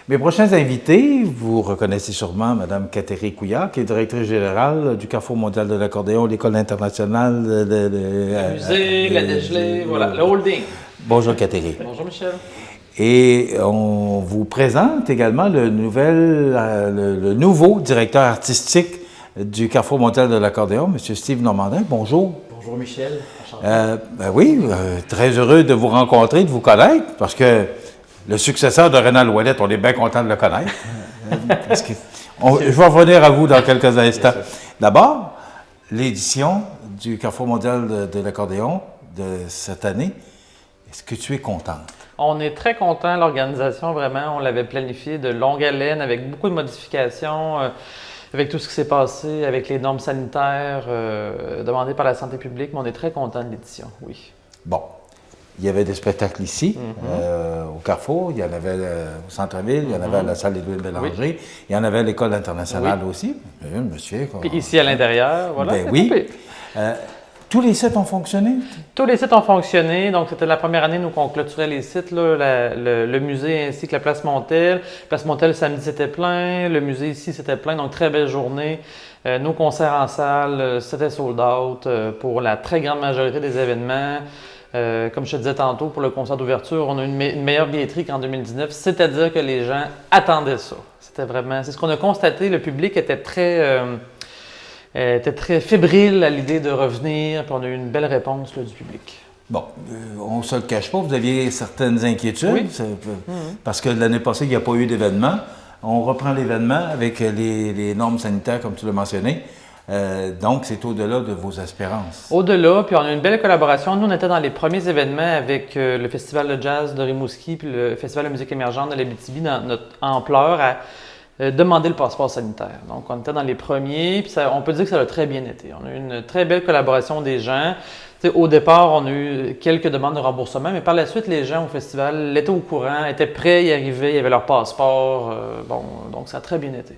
Mes prochains invités, vous reconnaissez sûrement Mme Catherine Couillard, qui est directrice générale du Carrefour mondial de l'accordéon, l'École internationale le musée, la dégelée, voilà, le holding. Bonjour Catherine. Bonjour Michel. Et on vous présente également le nouveau directeur artistique du Carrefour mondial de l'accordéon, M. Steve Normandin. Bonjour. Bonjour Michel. Très heureux de vous rencontrer, de vous connaître, parce que le successeur de Rénal Ouellette, on est bien content de le connaître. Je vais revenir à vous dans quelques instants. D'abord, l'édition du Carrefour mondial de l'accordéon de cette année, est-ce que tu es contente? On est très content, l'organisation, vraiment. On l'avait planifié de longue haleine avec beaucoup de modifications, avec tout ce qui s'est passé, avec les normes sanitaires demandées par la santé publique, mais on est très content de l'édition, oui. Bon. Il y avait des spectacles ici, au Carrefour, il y en avait au centre-ville, il y en avait à la salle Édouard Bélanger, il y en avait à l'École internationale aussi. Je me souviens. Puis ici à l'intérieur, voilà. Ben oui. Tous les sites ont fonctionné? Tous les sites ont fonctionné. Donc, c'était la première année, nous, qu'on clôturait les sites, là, le musée ainsi que la Place Montel. Place Montel, samedi, c'était plein. Le musée ici, c'était plein. Donc, très belle journée. Nos concerts en salle, c'était sold out pour la très grande majorité des événements. Comme je te disais tantôt, pour le concert d'ouverture, on a une meilleure billetterie qu'en 2019, c'est-à-dire que les gens attendaient ça. C'était vraiment, c'est ce qu'on a constaté, le public était très fébrile à l'idée de revenir, puis on a eu une belle réponse là, du public. Bon, on ne se le cache pas, vous aviez certaines inquiétudes, oui. Parce que l'année passée, il n'y a pas eu d'événement. On reprend l'événement avec les normes sanitaires, comme tu l'as mentionné. Donc, c'est au-delà de vos espérances. Au-delà, puis on a une belle collaboration. Nous, on était dans les premiers événements avec le Festival de jazz de Rimouski puis le Festival de musique émergente de l'Abitibi dans notre ampleur à demander le passeport sanitaire. Donc, on était dans les premiers, puis on peut dire que ça a très bien été. On a eu une très belle collaboration des gens. T'sais, au départ, on a eu quelques demandes de remboursement, mais par la suite, les gens au festival étaient au courant, étaient prêts à y arriver, ils avaient leur passeport. Donc ça a très bien été.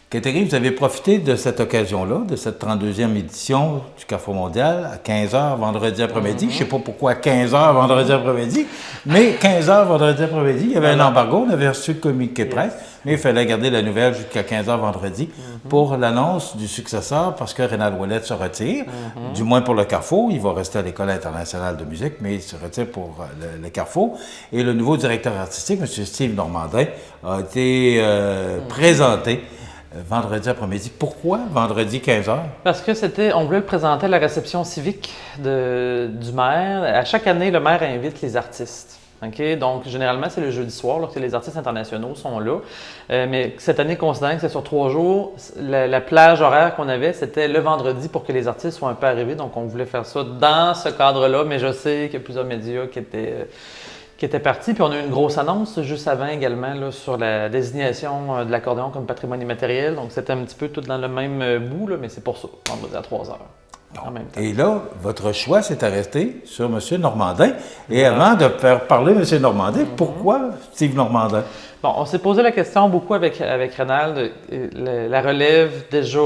Catherine, vous avez profité de cette occasion-là, de cette 32e édition du Carrefour mondial, à 15h vendredi après-midi. Je ne sais pas pourquoi 15h vendredi après-midi, mais 15h vendredi après-midi, il y avait un embargo, on avait reçu le communiqué presse, mais il fallait garder la nouvelle jusqu'à 15h vendredi pour l'annonce du successeur, parce que Rénal Ouellette se retire, du moins pour le Carrefour. Il va rester à l'École internationale de musique, mais il se retire pour le Carrefour. Et le nouveau directeur artistique, M. Steve Normandin, a été présenté vendredi après-midi. Pourquoi vendredi 15h? Parce que on voulait le présenter à la réception civique du maire. À chaque année, le maire invite les artistes. Okay? Donc, généralement, c'est le jeudi soir, lorsque les artistes internationaux sont là. Mais cette année, considérant que c'est sur 3 jours, la plage horaire qu'on avait, c'était le vendredi pour que les artistes soient un peu arrivés. Donc, on voulait faire ça dans ce cadre-là, mais je sais qu'il y a plusieurs médias qui étaient partis. Puis on a eu une grosse annonce juste avant également là, sur la désignation de l'accordéon comme patrimoine immatériel. Donc c'était un petit peu tout dans le même bout, là, mais c'est pour ça, vendredi à 3h. En même temps. Et là, votre choix s'est arrêté sur M. Normandin. Et avant de faire parler M. Normandin, pourquoi Steve Normandin? Bon, on s'est posé la question beaucoup avec Rénal, la relève déjà.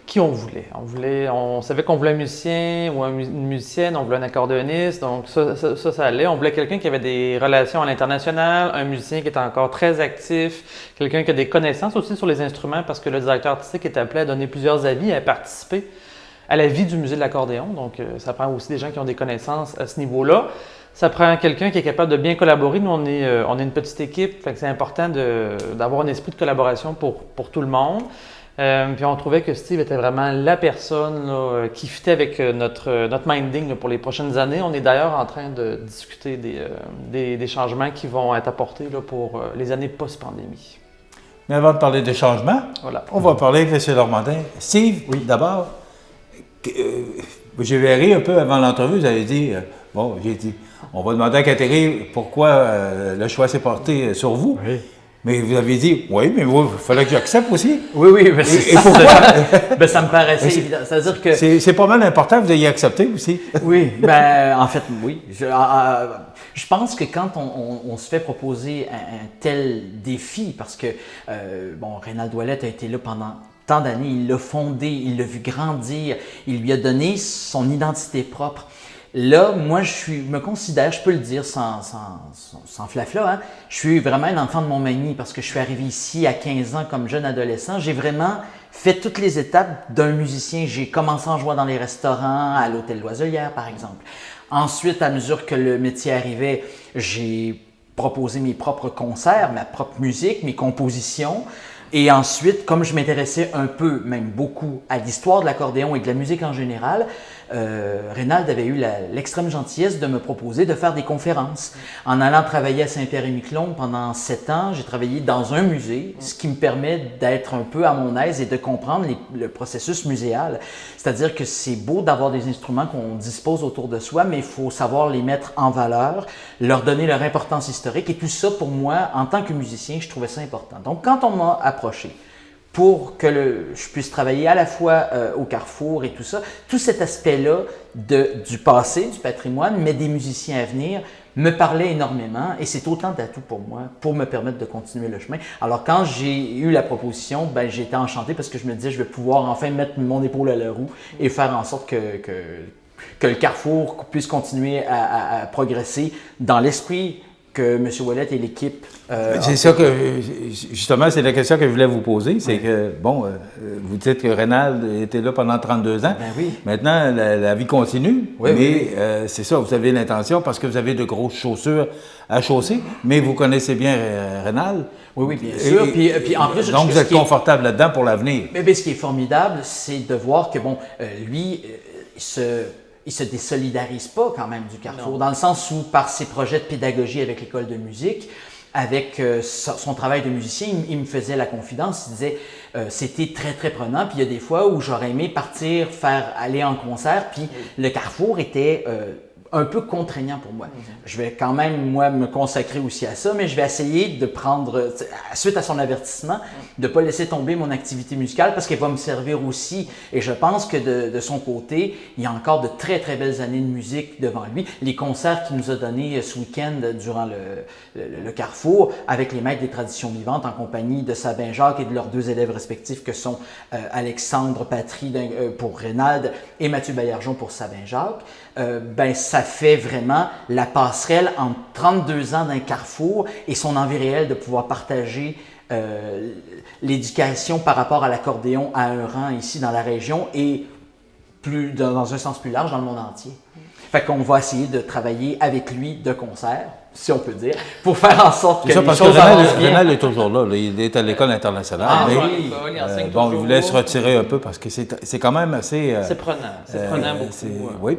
Qui on voulait. On savait qu'on voulait un musicien ou une musicienne, on voulait un accordéoniste, donc ça allait. On voulait quelqu'un qui avait des relations à l'international, un musicien qui était encore très actif, quelqu'un qui a des connaissances aussi sur les instruments parce que le directeur artistique est appelé à donner plusieurs avis, à participer à la vie du musée de l'accordéon. Donc, ça prend aussi des gens qui ont des connaissances à ce niveau-là. Ça prend quelqu'un qui est capable de bien collaborer. Nous, on est une petite équipe, fait que c'est important d'avoir un esprit de collaboration pour tout le monde. Puis on trouvait que Steve était vraiment la personne là, qui fitait avec notre minding là, pour les prochaines années. On est d'ailleurs en train de discuter des changements qui vont être apportés là, pour les années post-pandémie. Mais avant de parler des changements, on va parler avec M. Normandin. Steve, oui, d'abord, j'ai verré un peu avant l'entrevue, vous avez dit, j'ai dit, on va demander à Catherine pourquoi le choix s'est porté sur vous. Oui. Mais vous avez dit, oui, mais il fallait que j'accepte aussi. Oui, mais et pourquoi? Ça me paraissait évident. C'est-à-dire que... C'est pas mal important que vous ayez accepté aussi. Oui, en fait, oui. Je pense que quand on se fait proposer un tel défi, parce que, Rénal Ouellette a été là pendant tant d'années, il l'a fondé, il l'a vu grandir, il lui a donné son identité propre. là, moi, me considère, je peux le dire sans flafla, hein, je suis vraiment un enfant de Montmagny parce que je suis arrivé ici à 15 ans comme jeune adolescent. J'ai vraiment fait toutes les étapes d'un musicien. J'ai commencé en jouant dans les restaurants, à l'hôtel Loiselière, par exemple. Ensuite, à mesure que le métier arrivait, j'ai proposé mes propres concerts, ma propre musique, mes compositions. Et ensuite, comme je m'intéressais un peu, même beaucoup, à l'histoire de l'accordéon et de la musique en général, Reynald avait eu l'extrême gentillesse de me proposer de faire des conférences. En allant travailler à Saint-Pierre-et-Miquelon pendant 7 ans, j'ai travaillé dans un musée, ce qui me permet d'être un peu à mon aise et de comprendre le processus muséal. C'est-à-dire que c'est beau d'avoir des instruments qu'on dispose autour de soi, mais il faut savoir les mettre en valeur, leur donner leur importance historique. Et tout ça, pour moi, en tant que musicien, je trouvais ça important. Donc, quand on m'a approché pour que je puisse travailler à la fois au Carrefour et tout ça, tout cet aspect-là du passé, du patrimoine, mais des musiciens à venir, me parlait énormément et c'est autant d'atouts pour moi pour me permettre de continuer le chemin. Alors quand j'ai eu la proposition, ben, j'ai été enchanté parce que je me disais je vais pouvoir enfin mettre mon épaule à la roue et faire en sorte que le Carrefour puisse continuer à progresser dans l'esprit que M. Ouellet et l'équipe... c'est ça que, justement, c'est la question que je voulais vous poser. C'est que, bon, vous dites que Reynald était là pendant 32 ans. Ben oui. Maintenant, la vie continue, oui, mais oui. C'est ça, vous avez l'intention, parce que vous avez de grosses chaussures à chausser, mais vous connaissez bien Reynald. Oui, bien sûr. Puis en plus, donc, vous êtes confortable là-dedans pour l'avenir. Mais ce qui est formidable, c'est de voir que, bon, lui, il se désolidarise pas quand même du Carrefour, non. Dans le sens où, par ses projets de pédagogie avec l'école de musique, avec son travail de musicien, il me faisait la confidence, il disait c'était très très prenant, puis il y a des fois où j'aurais aimé aller en concert, puis le Carrefour était un peu contraignant pour moi. Je vais quand même, moi, me consacrer aussi à ça, mais je vais essayer de prendre, suite à son avertissement, de ne pas laisser tomber mon activité musicale parce qu'elle va me servir aussi. Et je pense que de son côté, il y a encore de très, très belles années de musique devant lui. Les concerts qu'il nous a donnés ce week-end durant le Carrefour avec les maîtres des traditions vivantes en compagnie de Sabin Jacques et de leurs 2 élèves respectifs que sont Alexandre Patry pour Reynald et Mathieu Baillargeon pour Sabin Jacques. Ben, ça fait vraiment la passerelle entre 32 ans d'un Carrefour et son envie réel de pouvoir partager l'éducation par rapport à l'accordéon à un rang ici dans la région et dans un sens plus large dans le monde entier. Fait qu'on va essayer de travailler avec lui de concert, si on peut dire, pour faire en sorte que les choses avancent bien. Reynald est toujours là, il est à l'école internationale, mais bon, il voulait se retirer un peu parce que c'est quand même assez... c'est prenant beaucoup. Oui.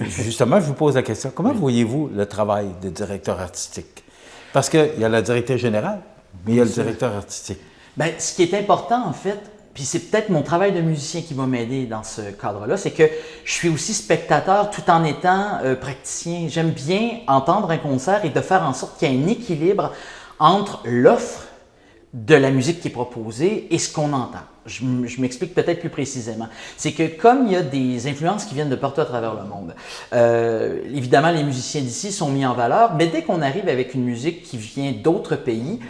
Justement, je vous pose la question, comment voyez-vous le travail de directeur artistique? Parce qu'il y a la directrice générale, mais il y a le directeur artistique. Bien, ce qui est important, en fait, puis c'est peut-être mon travail de musicien qui va m'aider dans ce cadre-là, c'est que je suis aussi spectateur tout en étant praticien. J'aime bien entendre un concert et de faire en sorte qu'il y ait un équilibre entre l'offre de la musique qui est proposée et ce qu'on entend. Je m'explique peut-être plus précisément. C'est que comme il y a des influences qui viennent de partout à travers le monde, évidemment les musiciens d'ici sont mis en valeur, mais dès qu'on arrive avec une musique qui vient d'autres pays,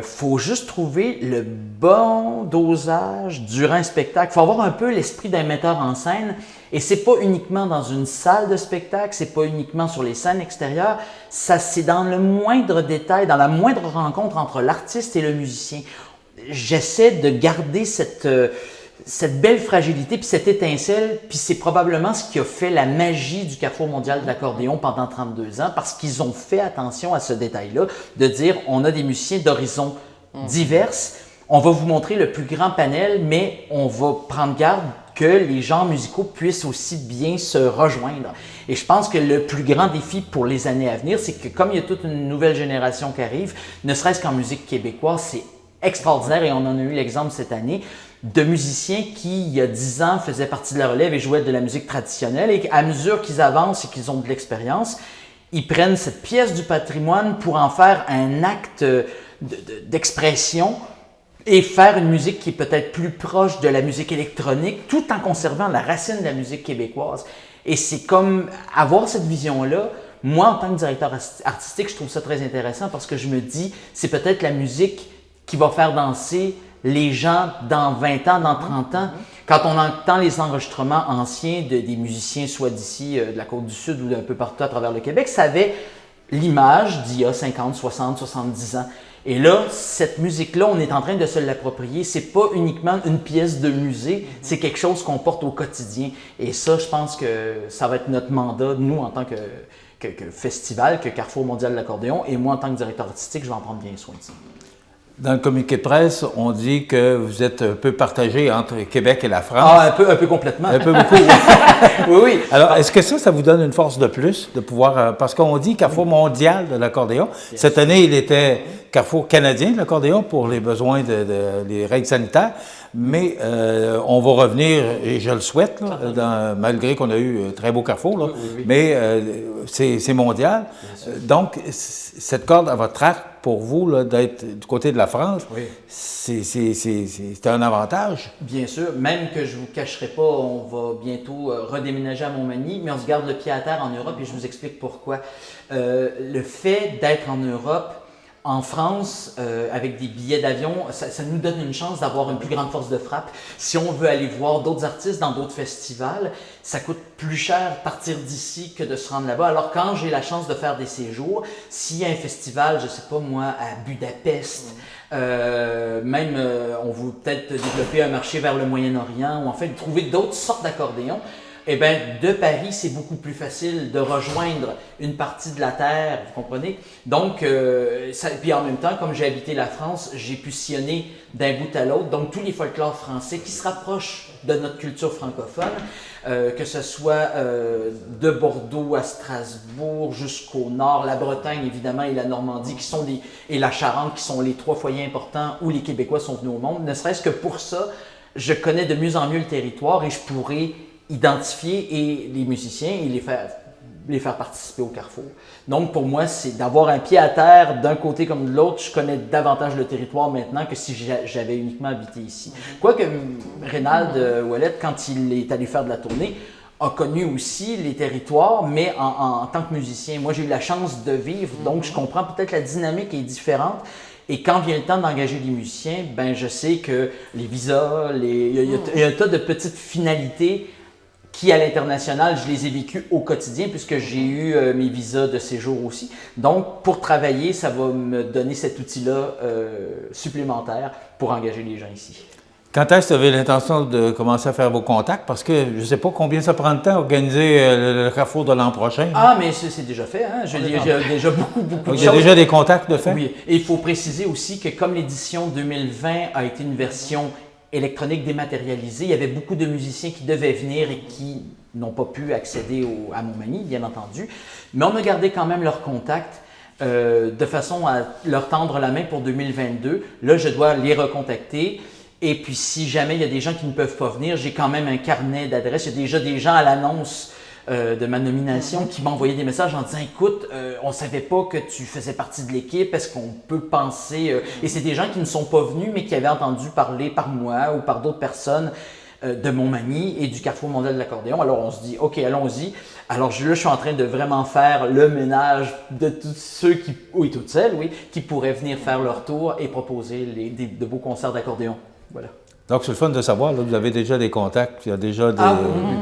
faut juste trouver le bon dosage durant un spectacle. Il faut avoir un peu l'esprit d'un metteur en scène et c'est pas uniquement dans une salle de spectacle, c'est pas uniquement sur les scènes extérieures, c'est dans le moindre détail, dans la moindre rencontre entre l'artiste et le musicien. J'essaie de garder cette belle fragilité puis cette étincelle, puis c'est probablement ce qui a fait la magie du Carrefour mondial de l'accordéon pendant 32 ans parce qu'ils ont fait attention à ce détail-là, de dire on a des musiciens d'horizons divers, on va vous montrer le plus grand panel, mais on va prendre garde que les genres musicaux puissent aussi bien se rejoindre. Et je pense que le plus grand défi pour les années à venir, c'est que comme il y a toute une nouvelle génération qui arrive, ne serait-ce qu'en musique québécoise, c'est extraordinaire et on en a eu l'exemple cette année de musiciens qui, il y a 10 ans, faisaient partie de la relève et jouaient de la musique traditionnelle et à mesure qu'ils avancent et qu'ils ont de l'expérience, ils prennent cette pièce du patrimoine pour en faire un acte d'expression et faire une musique qui est peut-être plus proche de la musique électronique tout en conservant la racine de la musique québécoise. Et c'est comme avoir cette vision-là. Moi, en tant que directeur artistique, je trouve ça très intéressant parce que je me dis, c'est peut-être la musique qui va faire danser les gens dans 20 ans, dans 30 ans. Quand on entend les enregistrements anciens des musiciens, soit d'ici, de la Côte-du-Sud ou d'un peu partout à travers le Québec, ça avait l'image d'il y a 50, 60, 70 ans. Et là, cette musique-là, on est en train de se l'approprier. C'est pas uniquement une pièce de musée, c'est quelque chose qu'on porte au quotidien. Et ça, je pense que ça va être notre mandat, nous, en tant que festival, que Carrefour mondial de l'accordéon, et moi, en tant que directeur artistique, je vais en prendre bien soin de ça. Dans le communiqué de presse, on dit que vous êtes un peu partagé entre Québec et la France. Ah, un peu complètement. Un peu beaucoup. Oui, oui. Alors, est-ce que ça vous donne une force de plus de pouvoir... parce qu'on dit Carrefour mondial de l'accordéon. Cette année, il était Carrefour canadien de l'accordéon pour les besoins des règles sanitaires. Mais on va revenir, et je le souhaite, là, malgré qu'on a eu un très beau Carrefour, là, mais c'est mondial. Donc, cette corde à votre arc, pour vous, là, d'être du côté de la France, c'est un avantage. Bien sûr, même que je ne vous cacherai pas, on va bientôt redéménager à Montmagny, mais on se garde le pied à terre en Europe et je vous explique pourquoi. Le fait d'être en Europe, en France, avec des billets d'avion, ça nous donne une chance d'avoir une plus grande force de frappe. Si on veut aller voir d'autres artistes dans d'autres festivals, ça coûte plus cher partir d'ici que de se rendre là-bas. Alors quand j'ai la chance de faire des séjours, s'il y a un festival, je ne sais pas moi, à Budapest, même on veut peut-être développer un marché vers le Moyen-Orient ou en fait trouver d'autres sortes d'accordéons, eh bien, de Paris, c'est beaucoup plus facile de rejoindre une partie de la Terre, vous comprenez? Donc, puis en même temps, comme j'ai habité la France, j'ai pu sillonner d'un bout à l'autre, donc tous les folklores français qui se rapprochent de notre culture francophone, que ce soit de Bordeaux à Strasbourg jusqu'au nord, la Bretagne évidemment et la Normandie et la Charente qui sont les 3 foyers importants où les Québécois sont venus au monde. Ne serait-ce que pour ça, je connais de mieux en mieux le territoire et je pourrais identifier les musiciens et les faire participer au Carrefour. Donc, pour moi, c'est d'avoir un pied à terre d'un côté comme de l'autre. Je connais davantage le territoire maintenant que si j'avais uniquement habité ici. Quoique Reynald Ouellet, quand il est allé faire de la tournée, a connu aussi les territoires, mais en tant que musicien. Moi, j'ai eu la chance de vivre, donc je comprends peut-être la dynamique est différente. Et quand vient le temps d'engager des musiciens, ben je sais que les visas, il y a un tas de petites finalités qui, à l'international, je les ai vécues au quotidien puisque j'ai eu mes visas de séjour aussi. Donc, pour travailler, ça va me donner cet outil-là supplémentaire pour engager les gens ici. Quand est-ce que vous avez l'intention de commencer à faire vos contacts? Parce que je ne sais pas combien ça prend de temps organiser le Carrefour de l'an prochain. Ah, mais c'est déjà fait. Hein? J'ai déjà beaucoup de choses. Il y a déjà des contacts de fait? Oui. Et il faut préciser aussi que comme l'édition 2020 a été une version électronique dématérialisée, il y avait beaucoup de musiciens qui devaient venir et qui n'ont pas pu accéder à Montmagny, bien entendu. Mais on a gardé quand même leurs contacts de façon à leur tendre la main pour 2022. Là, je dois les recontacter. Et puis, si jamais il y a des gens qui ne peuvent pas venir, j'ai quand même un carnet d'adresses. Il y a déjà des gens à l'annonce de ma nomination qui m'ont envoyé des messages en disant « Écoute, on ne savait pas que tu faisais partie de l'équipe, est-ce qu'on peut penser… Et c'est des gens qui ne sont pas venus, mais qui avaient entendu parler par moi ou par d'autres personnes de Montmagny et du Carrefour mondial de l'accordéon. Alors, on se dit « OK, allons-y ». Alors là, je suis en train de vraiment faire le ménage de tous ceux toutes celles, qui pourraient venir faire leur tour et proposer de beaux concerts d'accordéon. Voilà. Donc, c'est le fun de savoir, là, vous avez déjà des contacts, il y a déjà des…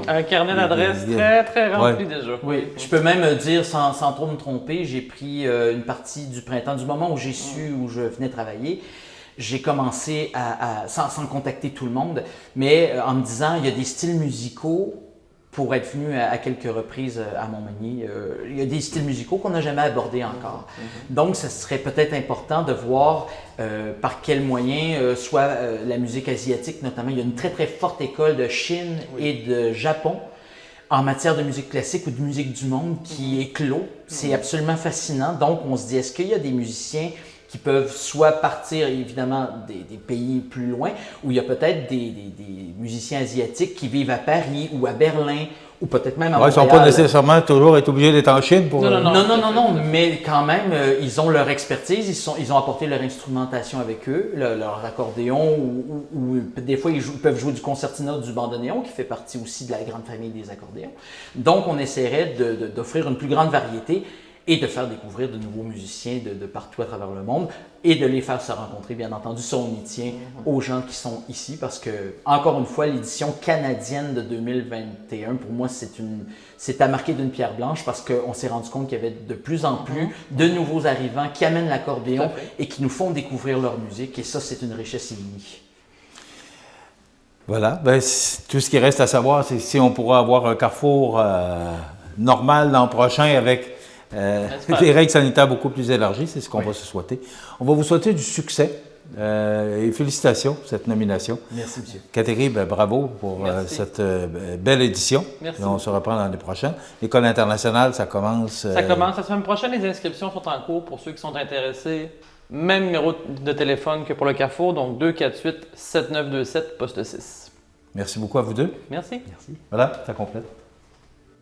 un carnet d'adresses très rempli déjà. Oui, je peux même dire, sans trop me tromper, j'ai pris une partie du printemps, du moment où j'ai su où je venais travailler, j'ai commencé sans contacter tout le monde, mais en me disant, il y a des styles musicaux pour être venu à quelques reprises à Montmagny. Il y a des styles musicaux qu'on n'a jamais abordés encore. Donc, ce serait peut-être important de voir par quels moyens, soit la musique asiatique notamment, il y a une très très forte école de Chine et de Japon en matière de musique classique ou de musique du monde qui éclot. C'est absolument fascinant. Donc, on se dit, est-ce qu'il y a des musiciens qui peuvent soit partir évidemment des pays plus loin, où il y a peut-être des musiciens asiatiques qui vivent à Paris ou à Berlin, ou peut-être même à Montréal. Ils ne sont pas nécessairement toujours être obligés d'être en Chine pour… Non, mais quand même, ils ont leur expertise, ils ont apporté leur instrumentation avec eux, leur accordéon, ou des fois ils peuvent jouer du concertina ou du bandoneon, qui fait partie aussi de la grande famille des accordéons. Donc on essaierait d'offrir une plus grande variété. et de faire découvrir de nouveaux musiciens de partout à travers le monde et de les faire se rencontrer, bien entendu, ça on y tient aux gens qui sont ici parce que, encore une fois, l'édition canadienne de 2021, pour moi, c'est à marquer d'une pierre blanche parce qu'on s'est rendu compte qu'il y avait de plus en plus de nouveaux arrivants qui amènent l'accordéon et qui nous font découvrir leur musique et ça, c'est une richesse inouïe. Voilà. Ben, tout ce qui reste à savoir, c'est si on pourra avoir un carrefour normal l'an prochain avec des règles sanitaires beaucoup plus élargies. C'est ce qu'on va se souhaiter. On va vous souhaiter du succès et félicitations pour cette nomination. Merci, monsieur. Catherine, ben, bravo pour cette belle édition. Merci. Et on se reprend l'année prochaine. L'École internationale, ça commence... Ça commence la semaine prochaine. Les inscriptions sont en cours pour ceux qui sont intéressés. Même numéro de téléphone que pour le Carrefour, donc 248-7927, poste 6. Merci beaucoup à vous deux. Merci. Merci. Voilà, ça complète.